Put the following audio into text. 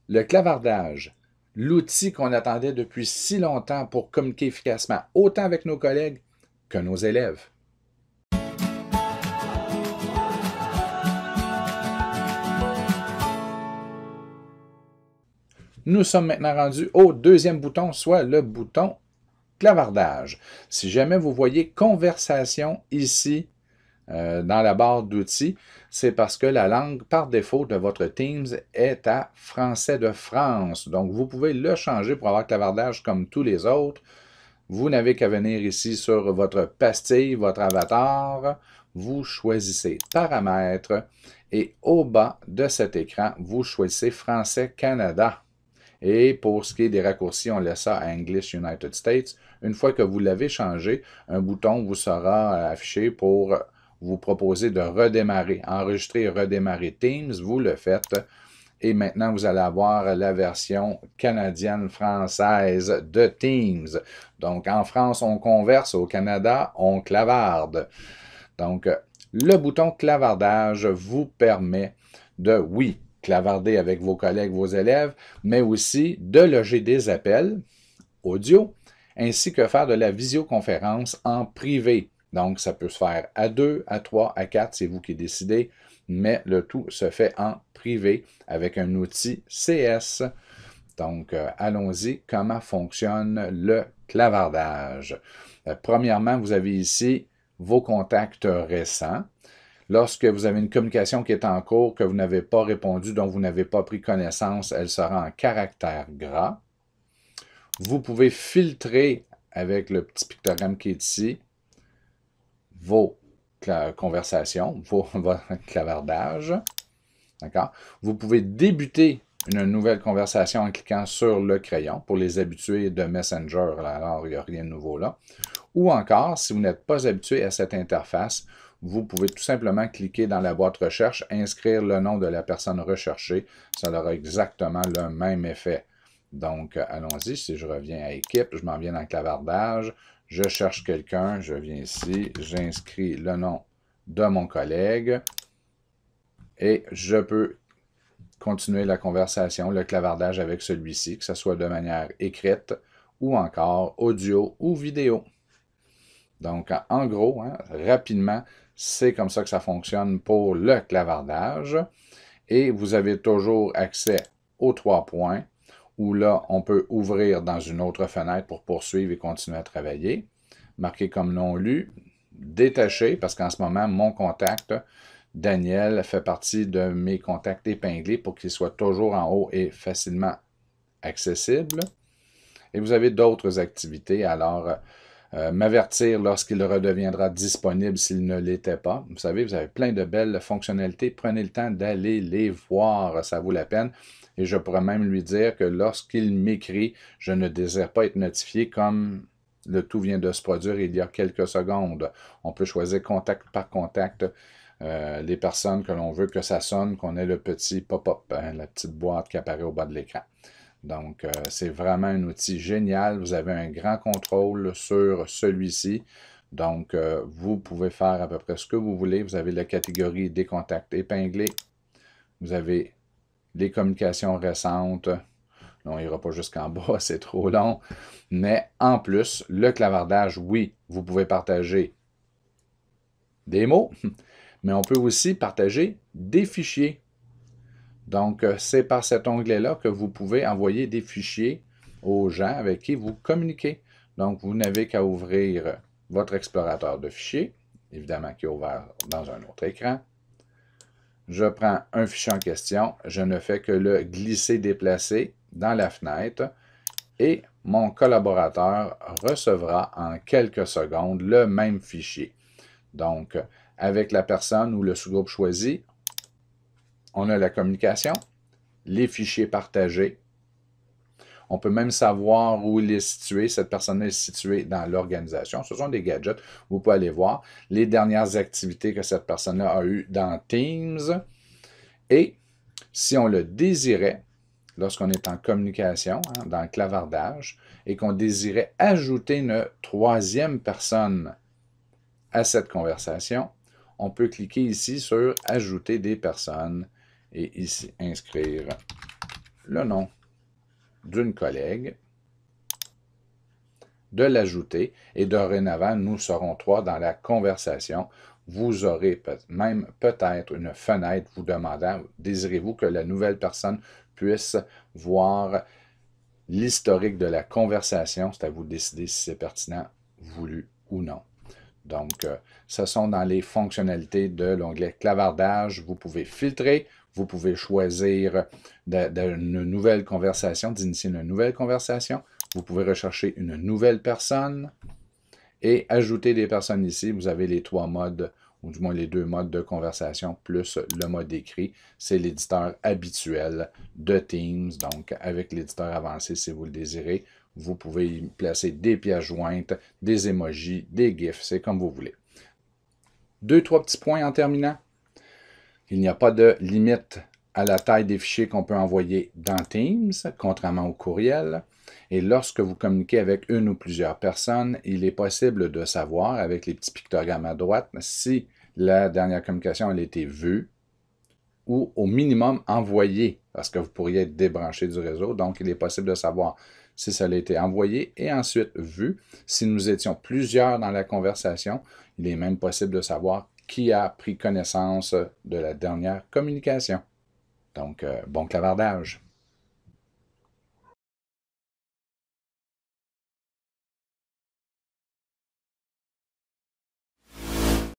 Le clavardage, l'outil qu'on attendait depuis si longtemps pour communiquer efficacement, autant avec nos collègues que nos élèves. Nous sommes maintenant rendus au deuxième bouton, soit le bouton clavardage. Si jamais vous voyez conversation ici, dans la barre d'outils, c'est parce que la langue par défaut de votre Teams est à français de France. Donc, vous pouvez le changer pour avoir clavardage comme tous les autres. Vous n'avez qu'à venir ici sur votre pastille, votre avatar. Vous choisissez paramètres et au bas de cet écran, vous choisissez Français Canada. Et pour ce qui est des raccourcis, on laisse ça à English United States. Une fois que vous l'avez changé, un bouton vous sera affiché pour vous proposer de redémarrer, enregistrer et redémarrer Teams. Vous le faites. Et maintenant, vous allez avoir la version canadienne-française de Teams. Donc, en France, on converse. Au Canada, on clavarde. Donc, le bouton clavardage vous permet de, oui, clavarder avec vos collègues, vos élèves, mais aussi de loger des appels audio, ainsi que faire de la visioconférence en privé. Donc, ça peut se faire à 2, à 3, à 4, c'est vous qui décidez, mais le tout se fait en privé avec un outil CS. Donc, allons-y, comment fonctionne le clavardage? Premièrement, vous avez ici vos contacts récents. Lorsque vous avez une communication qui est en cours, que vous n'avez pas répondu, dont vous n'avez pas pris connaissance, elle sera en caractère gras. Vous pouvez filtrer avec le petit pictogramme qui est ici vos conversations, votre clavardage. D'accord? Vous pouvez débuter une nouvelle conversation en cliquant sur le crayon pour les habitués de Messenger. Alors, il n'y a rien de nouveau là. Ou encore, si vous n'êtes pas habitué à cette interface, vous pouvez tout simplement cliquer dans la boîte recherche, inscrire le nom de la personne recherchée. Ça aura exactement le même effet. Donc, allons-y. Si je reviens à équipe, je m'en viens dans le clavardage. Je cherche quelqu'un. Je viens ici. J'inscris le nom de mon collègue. Et je peux continuer la conversation, le clavardage avec celui-ci, que ce soit de manière écrite ou encore audio ou vidéo. Donc, en gros, rapidement, c'est comme ça que ça fonctionne pour le clavardage. Et vous avez toujours accès aux 3 points, où là, on peut ouvrir dans une autre fenêtre pour poursuivre et continuer à travailler. Marquer comme non lu, détacher, parce qu'en ce moment, mon contact, Daniel, fait partie de mes contacts épinglés pour qu'il soit toujours en haut et facilement accessible. Et vous avez d'autres activités, alors m'avertir lorsqu'il redeviendra disponible s'il ne l'était pas. Vous savez, vous avez plein de belles fonctionnalités. Prenez le temps d'aller les voir, ça vaut la peine. Et je pourrais même lui dire que lorsqu'il m'écrit, je ne désire pas être notifié comme le tout vient de se produire il y a quelques secondes. On peut choisir contact par contact les personnes que l'on veut que ça sonne, qu'on ait le petit pop-up, la petite boîte qui apparaît au bas de l'écran. Donc, c'est vraiment un outil génial. Vous avez un grand contrôle sur celui-ci. Donc, vous pouvez faire à peu près ce que vous voulez. Vous avez la catégorie des contacts épinglés. Vous avez les communications récentes. On n'ira pas jusqu'en bas, c'est trop long. Mais en plus, le clavardage, oui, vous pouvez partager des mots, mais on peut aussi partager des fichiers. Donc, c'est par cet onglet-là que vous pouvez envoyer des fichiers aux gens avec qui vous communiquez. Donc, vous n'avez qu'à ouvrir votre explorateur de fichiers, évidemment qui est ouvert dans un autre écran. Je prends un fichier en question, je ne fais que le glisser-déplacer dans la fenêtre et mon collaborateur recevra en quelques secondes le même fichier. Donc, avec la personne ou le sous-groupe choisi, on a la communication, les fichiers partagés. On peut même savoir où il est situé. Cette personne est située dans l'organisation. Ce sont des gadgets. Vous pouvez aller voir les dernières activités que cette personne-là a eues dans Teams. Et si on le désirait, lorsqu'on est en communication, dans le clavardage, et qu'on désirait ajouter une troisième personne à cette conversation, on peut cliquer ici sur « Ajouter des personnes » et ici « Inscrire ». le nom d'une collègue, de l'ajouter, et dorénavant, nous serons 3 dans la conversation. Vous aurez même peut-être une fenêtre vous demandant, désirez-vous que la nouvelle personne puisse voir l'historique de la conversation? C'est à vous de décider si c'est pertinent, voulu ou non. Donc, ce sont dans les fonctionnalités de l'onglet clavardage. Vous pouvez filtrer, vous pouvez choisir une nouvelle conversation, d'initier une nouvelle conversation. Vous pouvez rechercher une nouvelle personne et ajouter des personnes ici. Vous avez les 3 modes, ou du moins les 2 modes de conversation, plus le mode écrit. C'est l'éditeur habituel de Teams. Donc, avec l'éditeur avancé, si vous le désirez, vous pouvez y placer des pièces jointes, des emojis, des GIFs, c'est comme vous voulez. 2-3 petits points en terminant. Il n'y a pas de limite à la taille des fichiers qu'on peut envoyer dans Teams, contrairement au courriel. Et lorsque vous communiquez avec une ou plusieurs personnes, il est possible de savoir, avec les petits pictogrammes à droite, si la dernière communication a été vue ou au minimum envoyée, parce que vous pourriez être débranché du réseau. Donc, il est possible de savoir si ça a été envoyé et ensuite vu. Si nous étions plusieurs dans la conversation, il est même possible de savoir qui a pris connaissance de la dernière communication. Donc, bon clavardage.